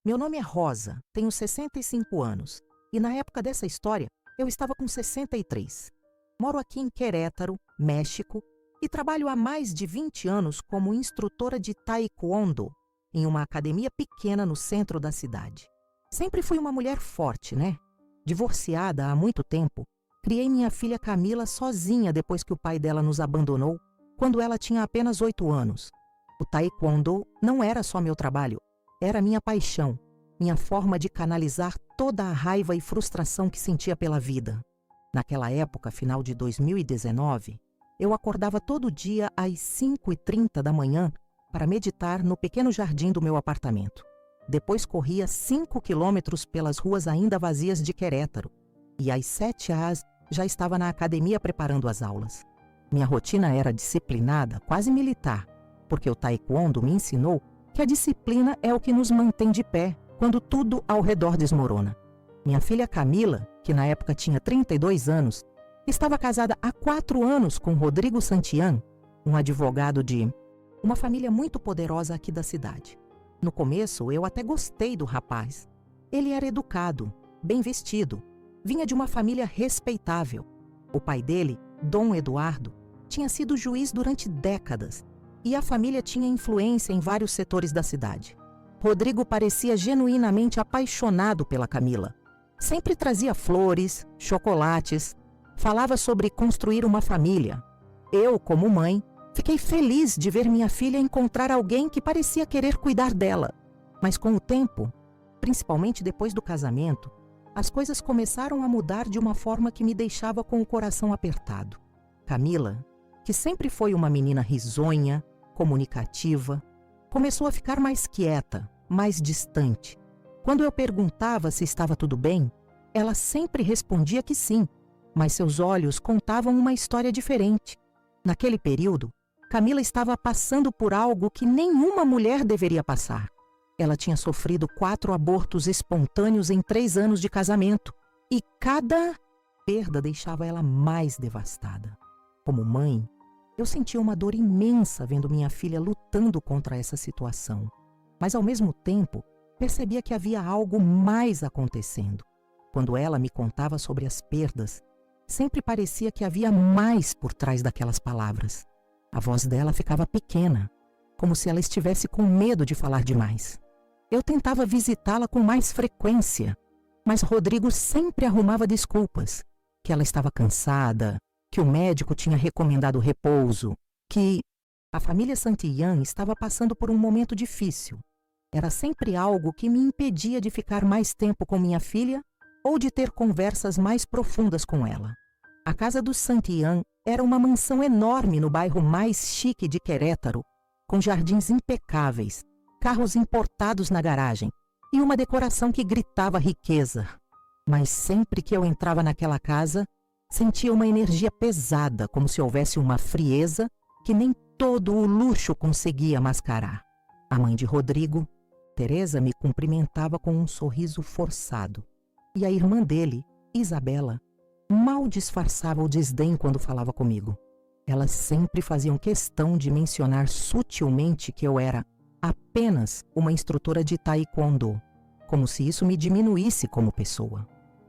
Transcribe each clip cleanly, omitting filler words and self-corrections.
Meu nome é Rosa, tenho 65 anos e na época dessa história eu estava com 63. Moro aqui em Querétaro, México, e trabalho há mais de 20 anos como instrutora de taekwondo em uma academia pequena no centro da cidade. Sempre fui uma mulher forte, né? Divorciada há muito tempo, criei minha filha Camila sozinha depois que o pai dela nos abandonou, quando ela tinha apenas 8 anos. O taekwondo não era só meu trabalho, era minha paixão, minha forma de canalizar toda a raiva e frustração que sentia pela vida. Naquela época, final de 2019, eu acordava todo dia às 5h30 da manhã para meditar no pequeno jardim do meu apartamento. Depois corria 5 quilômetros pelas ruas ainda vazias de Querétaro e às 7h já estava na academia preparando as aulas. Minha rotina era disciplinada, quase militar, porque o taekwondo me ensinou que a disciplina é o que nos mantém de pé quando tudo ao redor desmorona. Minha filha Camila, que na época tinha 32 anos, estava casada há 4 anos com Rodrigo Santillan, um advogado de uma família muito poderosa aqui da cidade. No começo, eu até gostei do rapaz. Ele era educado, bem vestido, vinha de uma família respeitável. O pai dele, Dom Eduardo, tinha sido juiz durante décadas e a família tinha influência em vários setores da cidade. Rodrigo parecia genuinamente apaixonado pela Camila. Sempre trazia flores, chocolates, falava sobre construir uma família. Eu, como mãe, fiquei feliz de ver minha filha encontrar alguém que parecia querer cuidar dela. Mas com o tempo, principalmente depois do casamento, as coisas começaram a mudar de uma forma que me deixava com o coração apertado. Camila, que sempre foi uma menina risonha, comunicativa, começou a ficar mais quieta, mais distante. Quando eu perguntava se estava tudo bem, ela sempre respondia que sim, mas seus olhos contavam uma história diferente. Naquele período, Camila estava passando por algo que nenhuma mulher deveria passar. Ela tinha sofrido 4 abortos espontâneos em 3 anos de casamento e cada perda deixava ela mais devastada. Como mãe, eu sentia uma dor imensa vendo minha filha lutando contra essa situação. Mas ao mesmo tempo, percebia que havia algo mais acontecendo. Quando ela me contava sobre as perdas, sempre parecia que havia mais por trás daquelas palavras. A voz dela ficava pequena, como se ela estivesse com medo de falar demais. Eu tentava visitá-la com mais frequência, mas Rodrigo sempre arrumava desculpas, que ela estava cansada, que o médico tinha recomendado repouso, que a família Santillan estava passando por um momento difícil. Era sempre algo que me impedia de ficar mais tempo com minha filha ou de ter conversas mais profundas com ela. A casa dos Santillan era uma mansão enorme no bairro mais chique de Querétaro, com jardins impecáveis, carros importados na garagem e uma decoração que gritava riqueza. Mas sempre que eu entrava naquela casa, sentia uma energia pesada, como se houvesse uma frieza que nem todo o luxo conseguia mascarar. A mãe de Rodrigo, Teresa, me cumprimentava com um sorriso forçado. E a irmã dele, Isabela, mal disfarçava o desdém quando falava comigo. Elas sempre faziam questão de mencionar sutilmente que eu era apenas uma instrutora de taekwondo, como se isso me diminuísse como pessoa.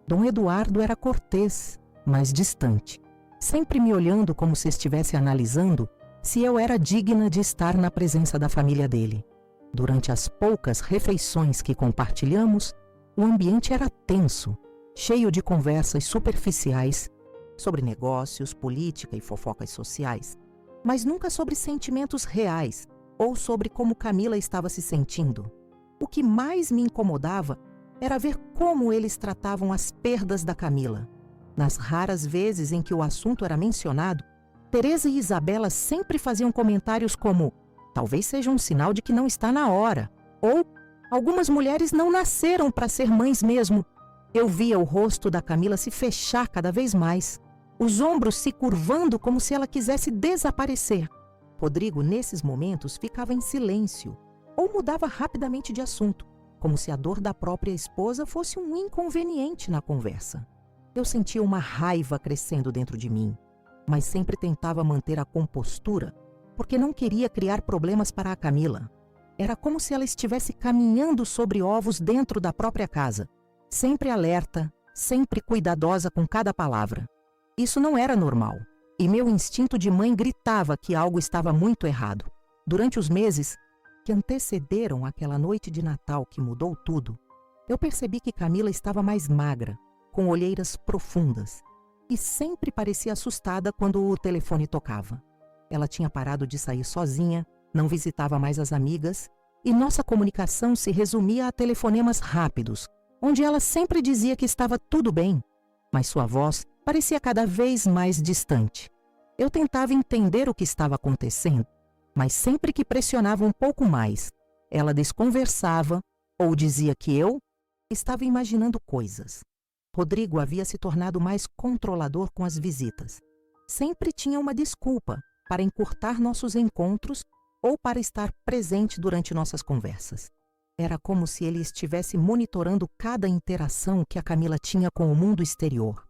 Dom Eduardo era cortês, mas distante, sempre me olhando como se estivesse analisando se eu era digna de estar na presença da família dele. Durante as poucas refeições que compartilhamos, o ambiente era tenso, cheio de conversas superficiais sobre negócios, política e fofocas sociais, mas nunca sobre sentimentos reais ou sobre como Camila estava se sentindo. O que mais me incomodava era ver como eles tratavam as perdas da Camila. Nas raras vezes em que o assunto era mencionado, Teresa e Isabela sempre faziam comentários como: talvez seja um sinal de que não está na hora, ou algumas mulheres não nasceram para ser mães mesmo. Eu via o rosto da Camila se fechar cada vez mais, os ombros se curvando como se ela quisesse desaparecer. Rodrigo, nesses momentos, ficava em silêncio ou mudava rapidamente de assunto, como se a dor da própria esposa fosse um inconveniente na conversa. Eu sentia uma raiva crescendo dentro de mim, mas sempre tentava manter a compostura, porque não queria criar problemas para a Camila. Era como se ela estivesse caminhando sobre ovos dentro da própria casa, sempre alerta, sempre cuidadosa com cada palavra. Isso não era normal, e meu instinto de mãe gritava que algo estava muito errado. Durante os meses que antecederam aquela noite de Natal que mudou tudo, eu percebi que Camila estava mais magra, com olheiras profundas, e sempre parecia assustada quando o telefone tocava. Ela tinha parado de sair sozinha, não visitava mais as amigas, e nossa comunicação se resumia a telefonemas rápidos, onde ela sempre dizia que estava tudo bem, mas sua voz parecia cada vez mais distante. Eu tentava entender o que estava acontecendo, mas sempre que pressionava um pouco mais, ela desconversava ou dizia que eu estava imaginando coisas. Rodrigo havia se tornado mais controlador com as visitas. Sempre tinha uma desculpa para encurtar nossos encontros ou para estar presente durante nossas conversas. Era como se ele estivesse monitorando cada interação que a Camila tinha com o mundo exterior.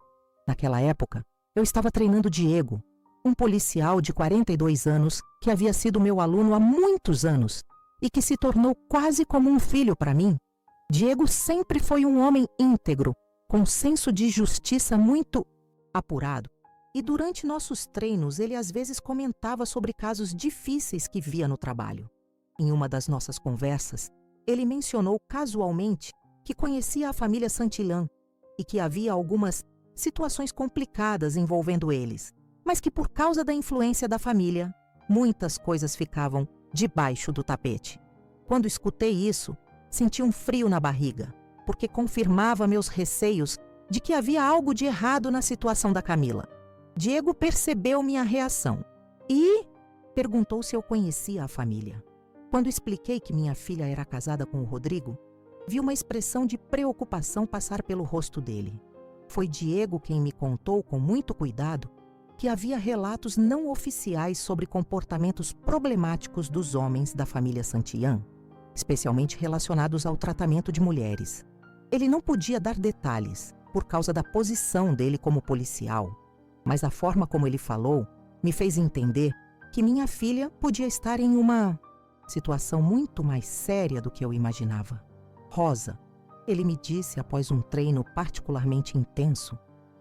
Naquela época, eu estava treinando Diego, um policial de 42 anos que havia sido meu aluno há muitos anos e que se tornou quase como um filho para mim. Diego sempre foi um homem íntegro, com um senso de justiça muito apurado. E durante nossos treinos, ele às vezes comentava sobre casos difíceis que via no trabalho. Em uma das nossas conversas, ele mencionou casualmente que conhecia a família Santillán e que havia algumas situações complicadas envolvendo eles, mas que por causa da influência da família, muitas coisas ficavam debaixo do tapete. Quando escutei isso, senti um frio na barriga, porque confirmava meus receios de que havia algo de errado na situação da Camila. Diego percebeu minha reação e perguntou se eu conhecia a família. Quando expliquei que minha filha era casada com o Rodrigo, vi uma expressão de preocupação passar pelo rosto dele. Foi Diego quem me contou com muito cuidado que havia relatos não oficiais sobre comportamentos problemáticos dos homens da família Santillán, especialmente relacionados ao tratamento de mulheres. Ele não podia dar detalhes por causa da posição dele como policial, mas a forma como ele falou me fez entender que minha filha podia estar em uma situação muito mais séria do que eu imaginava. Rosa, ele me disse após um treino particularmente intenso,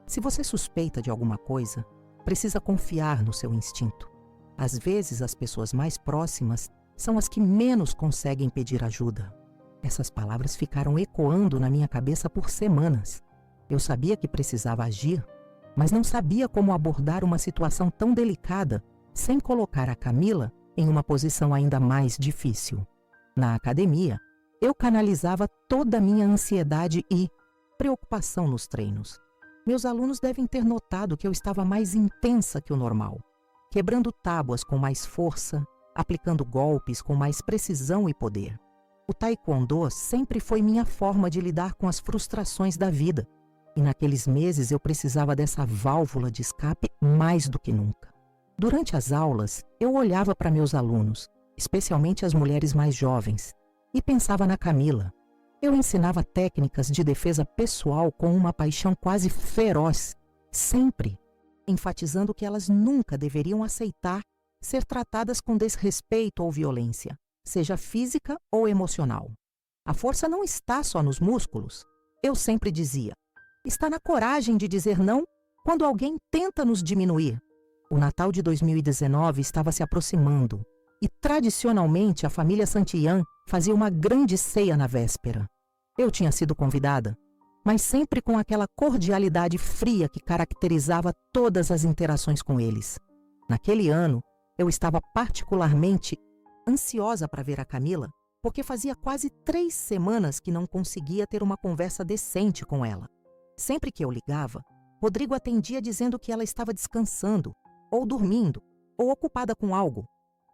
se você suspeita de alguma coisa, precisa confiar no seu instinto. Às vezes, as pessoas mais próximas são as que menos conseguem pedir ajuda. Essas palavras ficaram ecoando na minha cabeça por semanas. Eu sabia que precisava agir, mas não sabia como abordar uma situação tão delicada sem colocar a Camila em uma posição ainda mais difícil. Na academia, eu canalizava toda a minha ansiedade e preocupação nos treinos. Meus alunos devem ter notado que eu estava mais intensa que o normal, quebrando tábuas com mais força, aplicando golpes com mais precisão e poder. O taekwondo sempre foi minha forma de lidar com as frustrações da vida, e naqueles meses eu precisava dessa válvula de escape mais do que nunca. Durante as aulas, eu olhava para meus alunos, especialmente as mulheres mais jovens, e pensava na Camila. Eu ensinava técnicas de defesa pessoal com uma paixão quase feroz, sempre enfatizando que elas nunca deveriam aceitar ser tratadas com desrespeito ou violência, seja física ou emocional. A força não está só nos músculos. Eu sempre dizia, está na coragem de dizer não quando alguém tenta nos diminuir. O Natal de 2019 estava se aproximando e, tradicionalmente, a família Santillán fazia uma grande ceia na véspera. Eu tinha sido convidada, mas sempre com aquela cordialidade fria que caracterizava todas as interações com eles. Naquele ano, eu estava particularmente ansiosa para ver a Camila, porque fazia quase 3 semanas que não conseguia ter uma conversa decente com ela. Sempre que eu ligava, Rodrigo atendia dizendo que ela estava descansando, ou dormindo, ou ocupada com algo.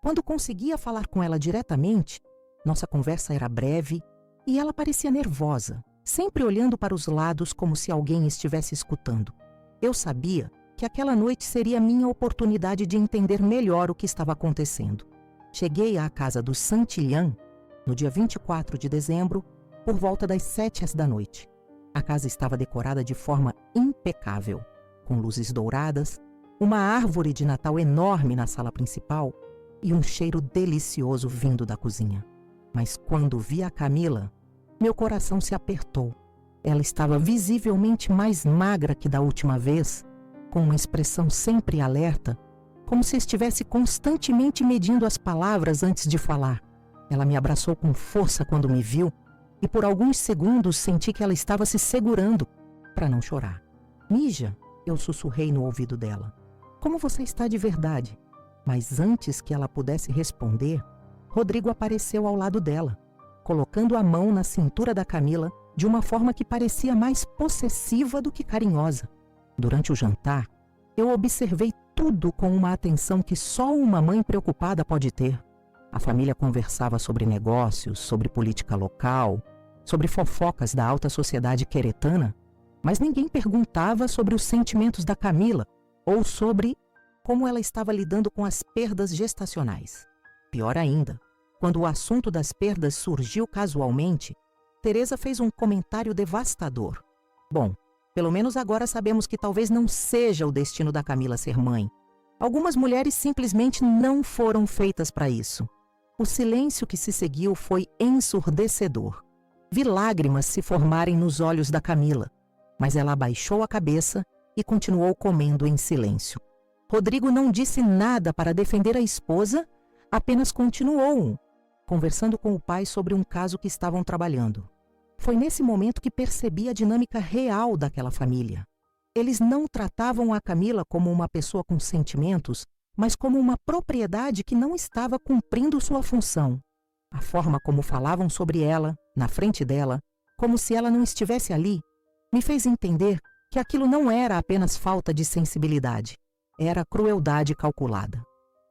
Quando conseguia falar com ela diretamente, nossa conversa era breve e ela parecia nervosa, sempre olhando para os lados como se alguém estivesse escutando. Eu sabia que aquela noite seria minha oportunidade de entender melhor o que estava acontecendo. Cheguei à casa do Santillán no dia 24 de dezembro, por volta das 7 da noite. A casa estava decorada de forma impecável, com luzes douradas, uma árvore de Natal enorme na sala principal e um cheiro delicioso vindo da cozinha. Mas quando vi a Camila, meu coração se apertou. Ela estava visivelmente mais magra que da última vez, com uma expressão sempre alerta, como se estivesse constantemente medindo as palavras antes de falar. Ela me abraçou com força quando me viu e por alguns segundos senti que ela estava se segurando para não chorar. Mija, eu sussurrei no ouvido dela. Como você está de verdade? Mas antes que ela pudesse responder, Rodrigo apareceu ao lado dela, colocando a mão na cintura da Camila de uma forma que parecia mais possessiva do que carinhosa. Durante o jantar, eu observei tudo com uma atenção que só uma mãe preocupada pode ter. A família conversava sobre negócios, sobre política local, sobre fofocas da alta sociedade queretana, mas ninguém perguntava sobre os sentimentos da Camila ou sobre como ela estava lidando com as perdas gestacionais. Pior ainda, quando o assunto das perdas surgiu casualmente, Teresa fez um comentário devastador. Bom, pelo menos agora sabemos que talvez não seja o destino da Camila ser mãe. Algumas mulheres simplesmente não foram feitas para isso. O silêncio que se seguiu foi ensurdecedor. Vi lágrimas se formarem nos olhos da Camila, mas ela abaixou a cabeça e continuou comendo em silêncio. Rodrigo não disse nada para defender a esposa, apenas continuou, conversando com o pai sobre um caso que estavam trabalhando. Foi nesse momento que percebi a dinâmica real daquela família. Eles não tratavam a Camila como uma pessoa com sentimentos, mas como uma propriedade que não estava cumprindo sua função. A forma como falavam sobre ela, na frente dela, como se ela não estivesse ali, me fez entender que aquilo não era apenas falta de sensibilidade, era crueldade calculada.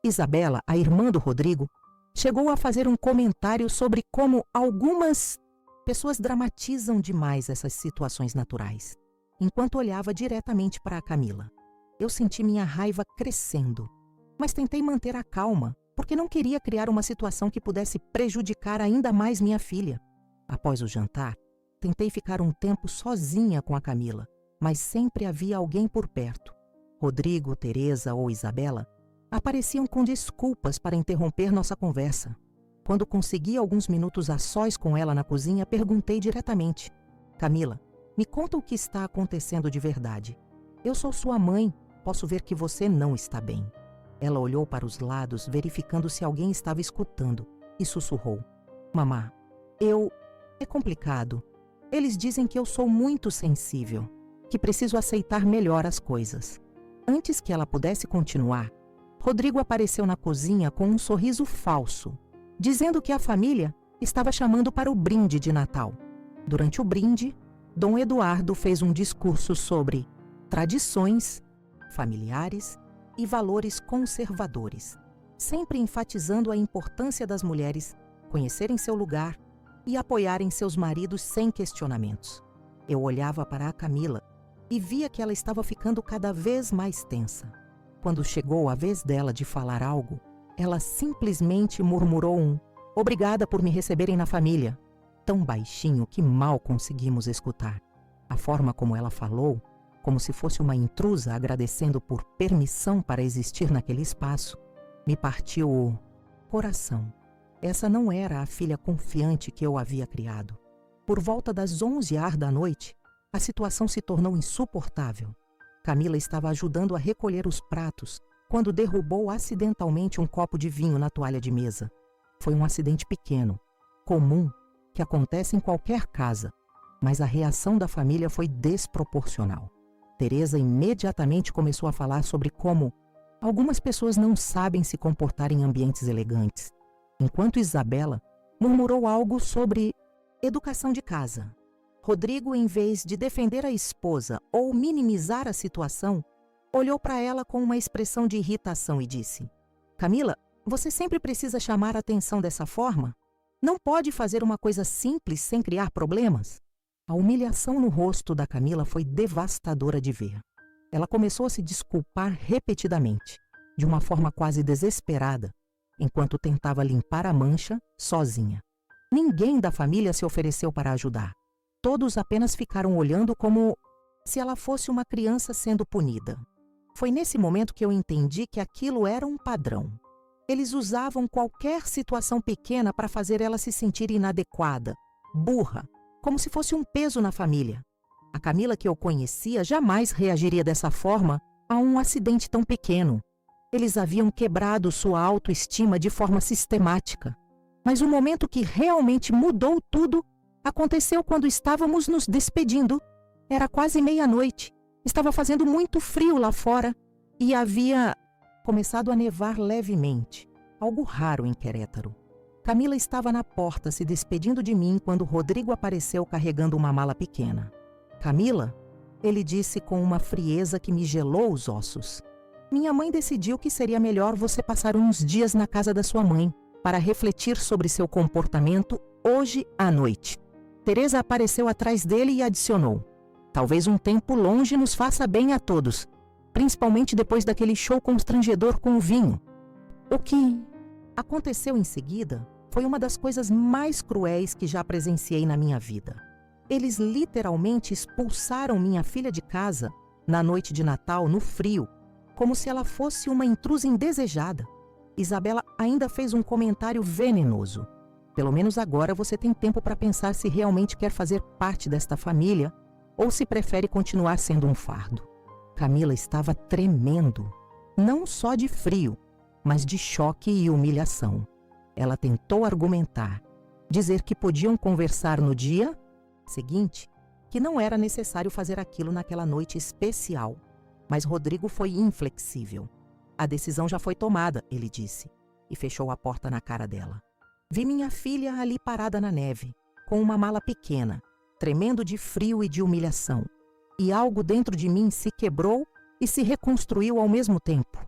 Isabela, a irmã do Rodrigo, chegou a fazer um comentário sobre como algumas pessoas dramatizam demais essas situações naturais, enquanto olhava diretamente para a Camila. Eu senti minha raiva crescendo, mas tentei manter a calma, porque não queria criar uma situação que pudesse prejudicar ainda mais minha filha. Após o jantar, tentei ficar um tempo sozinha com a Camila, mas sempre havia alguém por perto. Rodrigo, Teresa ou Isabela apareciam com desculpas para interromper nossa conversa. Quando consegui alguns minutos a sós com ela na cozinha, perguntei diretamente: Camila, me conta o que está acontecendo de verdade. Eu sou sua mãe, posso ver que você não está bem. Ela olhou para os lados, verificando se alguém estava escutando, e sussurrou: Mamá, é complicado. Eles dizem que eu sou muito sensível, que preciso aceitar melhor as coisas. Antes que ela pudesse continuar, Rodrigo apareceu na cozinha com um sorriso falso, dizendo que a família estava chamando para o brinde de Natal. Durante o brinde, Dom Eduardo fez um discurso sobre tradições, familiares e valores conservadores, sempre enfatizando a importância das mulheres conhecerem seu lugar e apoiarem seus maridos sem questionamentos. Eu olhava para a Camila e via que ela estava ficando cada vez mais tensa. Quando chegou a vez dela de falar algo, ela simplesmente murmurou um "Obrigada por me receberem na família", tão baixinho que mal conseguimos escutar. A forma como ela falou, como se fosse uma intrusa agradecendo por permissão para existir naquele espaço, me partiu o coração. Essa não era a filha confiante que eu havia criado. Por volta das 11h da noite, a situação se tornou insuportável. Camila estava ajudando a recolher os pratos quando derrubou acidentalmente um copo de vinho na toalha de mesa. Foi um acidente pequeno, comum, que acontece em qualquer casa, mas a reação da família foi desproporcional. Teresa imediatamente começou a falar sobre como algumas pessoas não sabem se comportar em ambientes elegantes, enquanto Isabela murmurou algo sobre educação de casa. Rodrigo, em vez de defender a esposa ou minimizar a situação, olhou para ela com uma expressão de irritação e disse: Camila, você sempre precisa chamar a atenção dessa forma? Não pode fazer uma coisa simples sem criar problemas? A humilhação no rosto da Camila foi devastadora de ver. Ela começou a se desculpar repetidamente, de uma forma quase desesperada, enquanto tentava limpar a mancha sozinha. Ninguém da família se ofereceu para ajudar. Todos apenas ficaram olhando como se ela fosse uma criança sendo punida. Foi nesse momento que eu entendi que aquilo era um padrão. Eles usavam qualquer situação pequena para fazer ela se sentir inadequada, burra, como se fosse um peso na família. A Camila que eu conhecia jamais reagiria dessa forma a um acidente tão pequeno. Eles haviam quebrado sua autoestima de forma sistemática. Mas o momento que realmente mudou tudo aconteceu quando estávamos nos despedindo. Era quase meia-noite. Estava fazendo muito frio lá fora e havia começado a nevar levemente, algo raro em Querétaro. Camila estava na porta se despedindo de mim quando Rodrigo apareceu carregando uma mala pequena. Camila, ele disse com uma frieza que me gelou os ossos. Minha mãe decidiu que seria melhor você passar uns dias na casa da sua mãe para refletir sobre seu comportamento hoje à noite. Teresa apareceu atrás dele e adicionou: talvez um tempo longe nos faça bem a todos, principalmente depois daquele show constrangedor com o vinho. O que aconteceu em seguida foi uma das coisas mais cruéis que já presenciei na minha vida. Eles literalmente expulsaram minha filha de casa na noite de Natal, no frio, como se ela fosse uma intrusa indesejada. Isabela ainda fez um comentário venenoso. Pelo menos agora você tem tempo para pensar se realmente quer fazer parte desta família ou se prefere continuar sendo um fardo. Camila estava tremendo, não só de frio, mas de choque e humilhação. Ela tentou argumentar, dizer que podiam conversar no dia seguinte, que não era necessário fazer aquilo naquela noite especial. Mas Rodrigo foi inflexível. A decisão já foi tomada, ele disse, e fechou a porta na cara dela. Vi minha filha ali parada na neve, com uma mala pequena, tremendo de frio e de humilhação. E algo dentro de mim se quebrou e se reconstruiu ao mesmo tempo.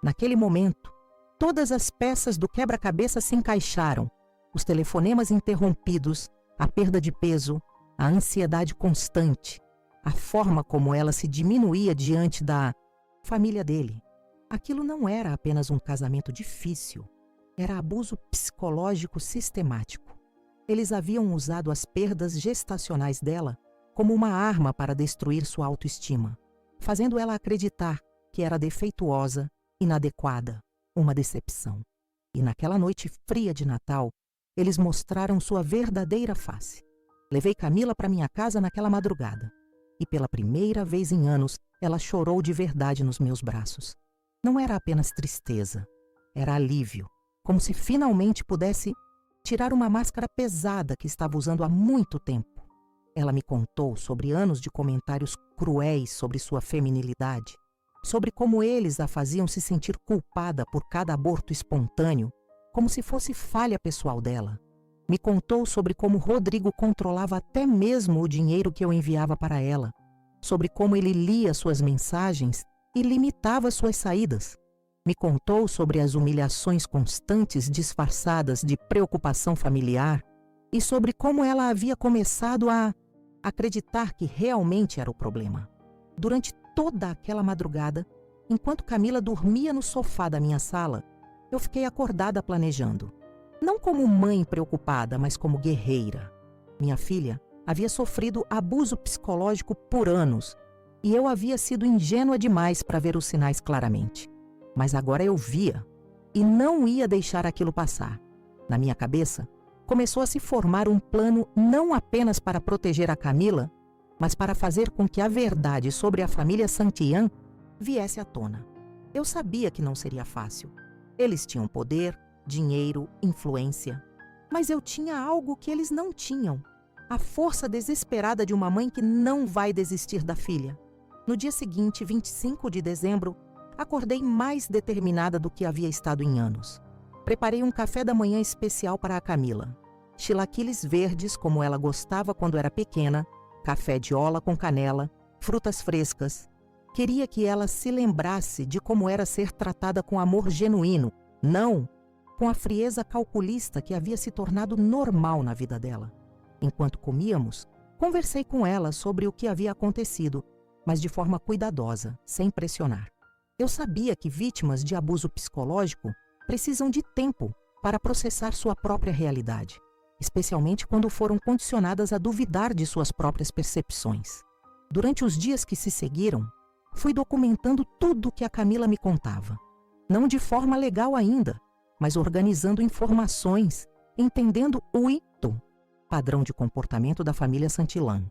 Naquele momento, todas as peças do quebra-cabeça se encaixaram. Os telefonemas interrompidos, a perda de peso, a ansiedade constante, a forma como ela se diminuía diante da família dele. Aquilo não era apenas um casamento difícil, era abuso psicológico sistemático. Eles haviam usado as perdas gestacionais dela como uma arma para destruir sua autoestima, fazendo ela acreditar que era defeituosa, inadequada, uma decepção. E naquela noite fria de Natal, eles mostraram sua verdadeira face. Levei Camila para minha casa naquela madrugada. E pela primeira vez em anos, ela chorou de verdade nos meus braços. Não era apenas tristeza, era alívio, como se finalmente pudesse tirar uma máscara pesada que estava usando há muito tempo. Ela me contou sobre anos de comentários cruéis sobre sua feminilidade, sobre como eles a faziam se sentir culpada por cada aborto espontâneo, como se fosse falha pessoal dela. Me contou sobre como Rodrigo controlava até mesmo o dinheiro que eu enviava para ela, sobre como ele lia suas mensagens e limitava suas saídas. Me contou sobre as humilhações constantes disfarçadas de preocupação familiar e sobre como ela havia começado a acreditar que realmente era o problema. Durante toda aquela madrugada, enquanto Camila dormia no sofá da minha sala, eu fiquei acordada planejando. Não como mãe preocupada, mas como guerreira. Minha filha havia sofrido abuso psicológico por anos e eu havia sido ingênua demais para ver os sinais claramente. Mas agora eu via e não ia deixar aquilo passar. Na minha cabeça, começou a se formar um plano não apenas para proteger a Camila, mas para fazer com que a verdade sobre a família Santillan viesse à tona. Eu sabia que não seria fácil. Eles tinham poder, dinheiro, influência. Mas eu tinha algo que eles não tinham. A força desesperada de uma mãe que não vai desistir da filha. No dia seguinte, 25 de dezembro, acordei mais determinada do que havia estado em anos. Preparei um café da manhã especial para a Camila. Chilaquiles verdes, como ela gostava quando era pequena, café de ola com canela, frutas frescas. Queria que ela se lembrasse de como era ser tratada com amor genuíno, não com a frieza calculista que havia se tornado normal na vida dela. Enquanto comíamos, conversei com ela sobre o que havia acontecido, mas de forma cuidadosa, sem pressionar. Eu sabia que vítimas de abuso psicológico precisam de tempo para processar sua própria realidade, especialmente quando foram condicionadas a duvidar de suas próprias percepções. Durante os dias que se seguiram, fui documentando tudo o que a Camila me contava. Não de forma legal ainda, mas organizando informações, entendendo o padrão de comportamento da família Santillán.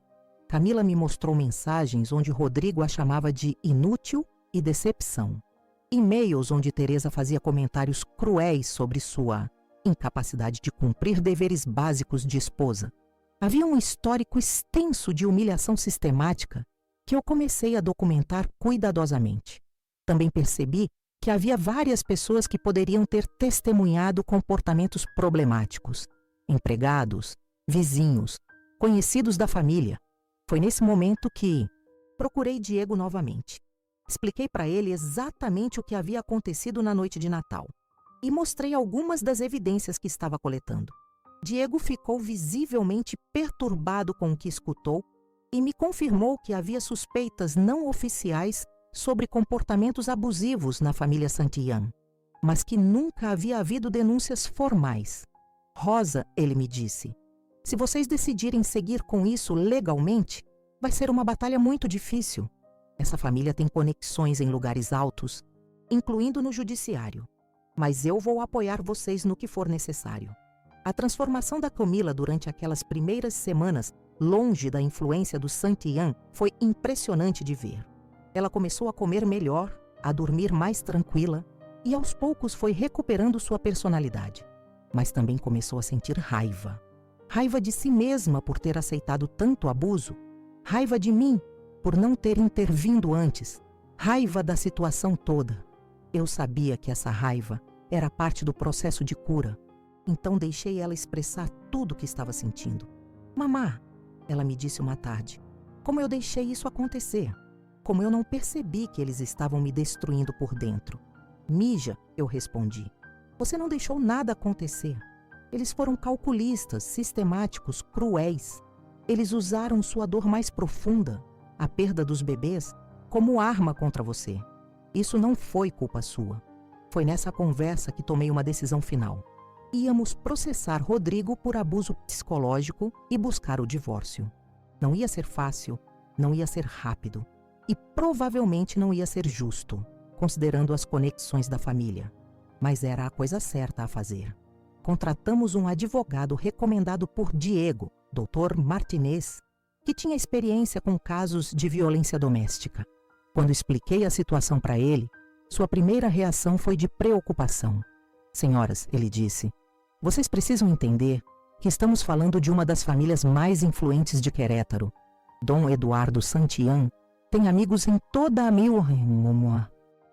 Camila me mostrou mensagens onde Rodrigo a chamava de inútil e decepção. E-mails onde Teresa fazia comentários cruéis sobre sua incapacidade de cumprir deveres básicos de esposa. Havia um histórico extenso de humilhação sistemática que eu comecei a documentar cuidadosamente. Também percebi que havia várias pessoas que poderiam ter testemunhado comportamentos problemáticos. Empregados, vizinhos, conhecidos da família. Foi nesse momento que procurei Diego novamente. Expliquei para ele exatamente o que havia acontecido na noite de Natal e mostrei algumas das evidências que estava coletando. Diego ficou visivelmente perturbado com o que escutou e me confirmou que havia suspeitas não oficiais sobre comportamentos abusivos na família Santillán, mas que nunca havia havido denúncias formais. Rosa, ele me disse, se vocês decidirem seguir com isso legalmente, vai ser uma batalha muito difícil. Essa família tem conexões em lugares altos, incluindo no judiciário, mas eu vou apoiar vocês no que for necessário. A transformação da Camila durante aquelas primeiras semanas, longe da influência do Santillán, foi impressionante de ver. Ela começou a comer melhor, a dormir mais tranquila e aos poucos foi recuperando sua personalidade. Mas também começou a sentir raiva. Raiva de si mesma por ter aceitado tanto abuso, raiva de mim por não ter intervindo antes, raiva da situação toda. Eu sabia que essa raiva era parte do processo de cura, então deixei ela expressar tudo o que estava sentindo. Mamá, ela me disse uma tarde, como eu deixei isso acontecer? Como eu não percebi que eles estavam me destruindo por dentro? Mija, eu respondi. Você não deixou nada acontecer. Eles foram calculistas, sistemáticos, cruéis. Eles usaram sua dor mais profunda, a perda dos bebês, como arma contra você. Isso não foi culpa sua. Foi nessa conversa que tomei uma decisão final. Íamos processar Rodrigo por abuso psicológico e buscar o divórcio. Não ia ser fácil, não ia ser rápido e provavelmente não ia ser justo, considerando as conexões da família. Mas era a coisa certa a fazer. Contratamos um advogado recomendado por Diego, Dr. Martinez, que tinha experiência com casos de violência doméstica. Quando expliquei a situação para ele, sua primeira reação foi de preocupação. Senhoras, ele disse, vocês precisam entender que estamos falando de uma das famílias mais influentes de Querétaro. Dom Eduardo Santillán tem amigos em toda a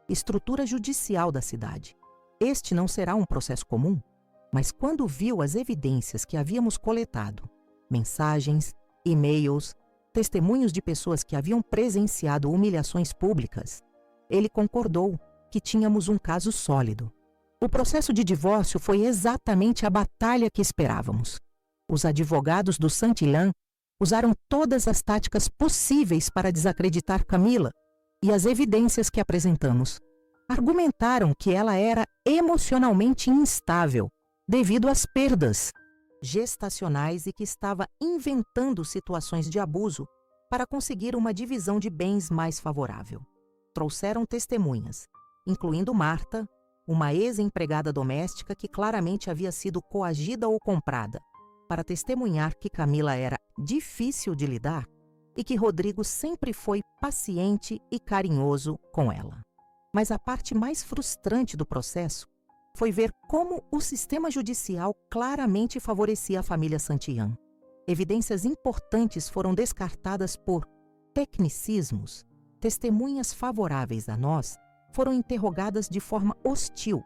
estrutura judicial da cidade. Este não será um processo comum, mas quando viu as evidências que havíamos coletado, mensagens, e-mails, testemunhos de pessoas que haviam presenciado humilhações públicas, ele concordou que tínhamos um caso sólido. O processo de divórcio foi exatamente a batalha que esperávamos. Os advogados do Santillán usaram todas as táticas possíveis para desacreditar Camila e as evidências que apresentamos. Argumentaram que ela era emocionalmente instável devido às perdas gestacionais e que estava inventando situações de abuso para conseguir uma divisão de bens mais favorável. Trouxeram testemunhas, incluindo Marta, uma ex-empregada doméstica que claramente havia sido coagida ou comprada, para testemunhar que Camila era difícil de lidar e que Rodrigo sempre foi paciente e carinhoso com ela. Mas a parte mais frustrante do processo foi ver como o sistema judicial claramente favorecia a família Santillán. Evidências importantes foram descartadas por tecnicismos. Testemunhas favoráveis a nós foram interrogadas de forma hostil,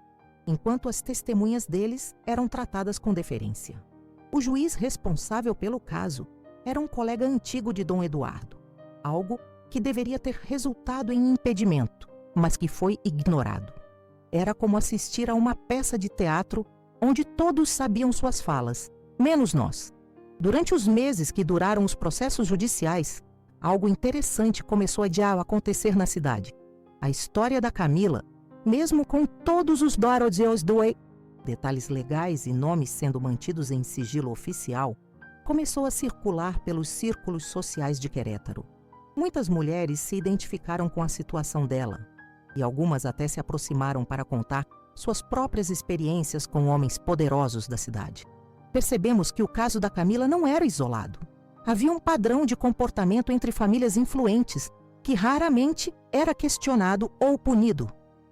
enquanto as testemunhas deles eram tratadas com deferência. O juiz responsável pelo caso era um colega antigo de Dom Eduardo, algo que deveria ter resultado em impedimento, mas que foi ignorado. Era como assistir a uma peça de teatro onde todos sabiam suas falas, menos nós. Durante os meses que duraram os processos judiciais, algo interessante começou a acontecer na cidade. A história da Camila, mesmo com todos os detalhes legais e nomes sendo mantidos em sigilo oficial, começou a circular pelos círculos sociais de Querétaro. Muitas mulheres se identificaram com a situação dela, e algumas até se aproximaram para contar suas próprias experiências com homens poderosos da cidade. Percebemos que o caso da Camila não era isolado. Havia um padrão de comportamento entre famílias influentes, que raramente era questionado ou punido.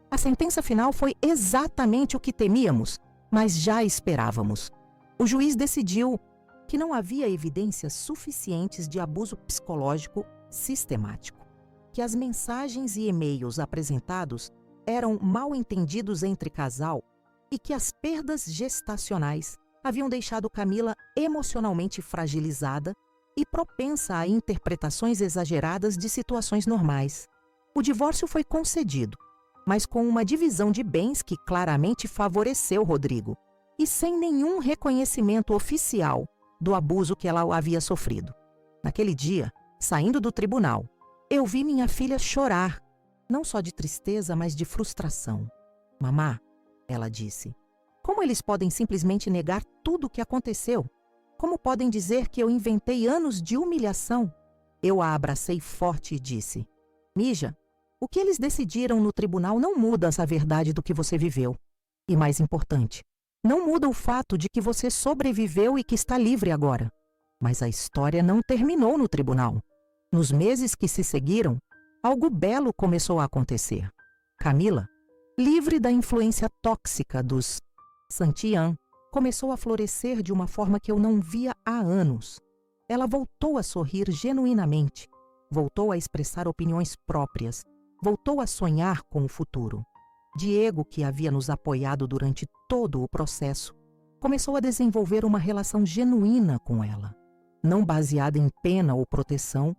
A sentença final foi exatamente o que temíamos, mas já esperávamos. O juiz decidiu que não havia evidências suficientes de abuso psicológico sistemático, que as mensagens e e-mails apresentados eram mal entendidos entre casal e que as perdas gestacionais haviam deixado Camila emocionalmente fragilizada e propensa a interpretações exageradas de situações normais. O divórcio foi concedido, mas com uma divisão de bens que claramente favoreceu Rodrigo e sem nenhum reconhecimento oficial do abuso que ela havia sofrido. Naquele dia, saindo do tribunal, eu vi minha filha chorar, não só de tristeza, mas de frustração. Mamá, ela disse, como eles podem simplesmente negar tudo o que aconteceu? Como podem dizer que eu inventei anos de humilhação? Eu a abracei forte e disse, Mija, o que eles decidiram no tribunal não muda essa verdade do que você viveu. E mais importante, não muda o fato de que você sobreviveu e que está livre agora. Mas a história não terminou no tribunal. Nos meses que se seguiram, algo belo começou a acontecer. Camila, livre da influência tóxica dos Santian, começou a florescer de uma forma que eu não via há anos. Ela voltou a sorrir genuinamente, voltou a expressar opiniões próprias, voltou a sonhar com o futuro. Diego, que havia nos apoiado durante todo o processo, começou a desenvolver uma relação genuína com ela, não baseada em pena ou proteção,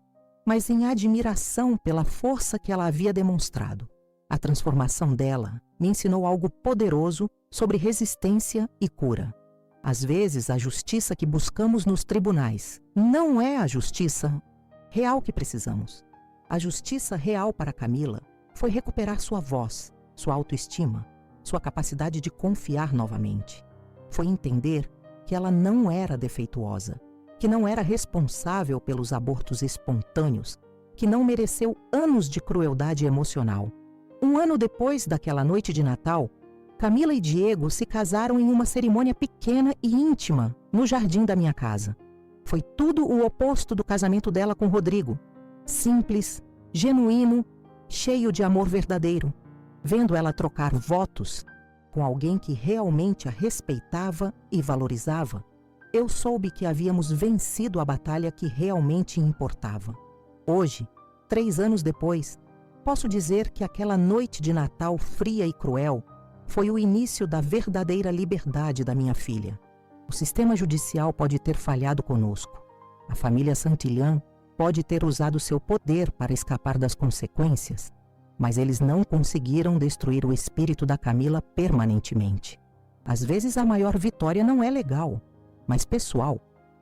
mas em admiração pela força que ela havia demonstrado. A transformação dela me ensinou algo poderoso sobre resistência e cura. Às vezes, a justiça que buscamos nos tribunais não é a justiça real que precisamos. A justiça real para Camila foi recuperar sua voz, sua autoestima, sua capacidade de confiar novamente. Foi entender que ela não era defeituosa, que não era responsável pelos abortos espontâneos, que não mereceu anos de crueldade emocional. Um ano depois daquela noite de Natal, Camila e Diego se casaram em uma cerimônia pequena e íntima no jardim da minha casa. Foi tudo o oposto do casamento dela com Rodrigo. Simples, genuíno, cheio de amor verdadeiro. Vendo ela trocar votos com alguém que realmente a respeitava e valorizava, eu soube que havíamos vencido a batalha que realmente importava. Hoje, 3 anos depois, posso dizer que aquela noite de Natal fria e cruel foi o início da verdadeira liberdade da minha filha. O sistema judicial pode ter falhado conosco. A família Santillan pode ter usado seu poder para escapar das consequências, mas eles não conseguiram destruir o espírito da Camila permanentemente. Às vezes a maior vitória não é legal, mas pessoal.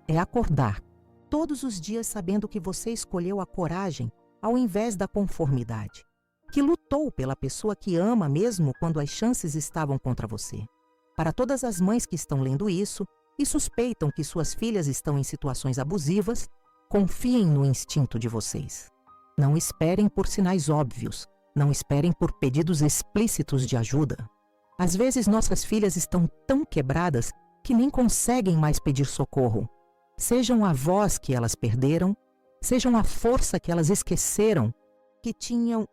É acordar todos os dias sabendo que você escolheu a coragem ao invés da conformidade, que lutou pela pessoa que ama mesmo quando as chances estavam contra você. Para todas as mães que estão lendo isso e suspeitam que suas filhas estão em situações abusivas, confiem no instinto de vocês. Não esperem por sinais óbvios, não esperem por pedidos explícitos de ajuda. Às vezes nossas filhas estão tão quebradas que nem conseguem mais pedir socorro. Sejam a voz que elas perderam, sejam a força que elas esqueceram que tinham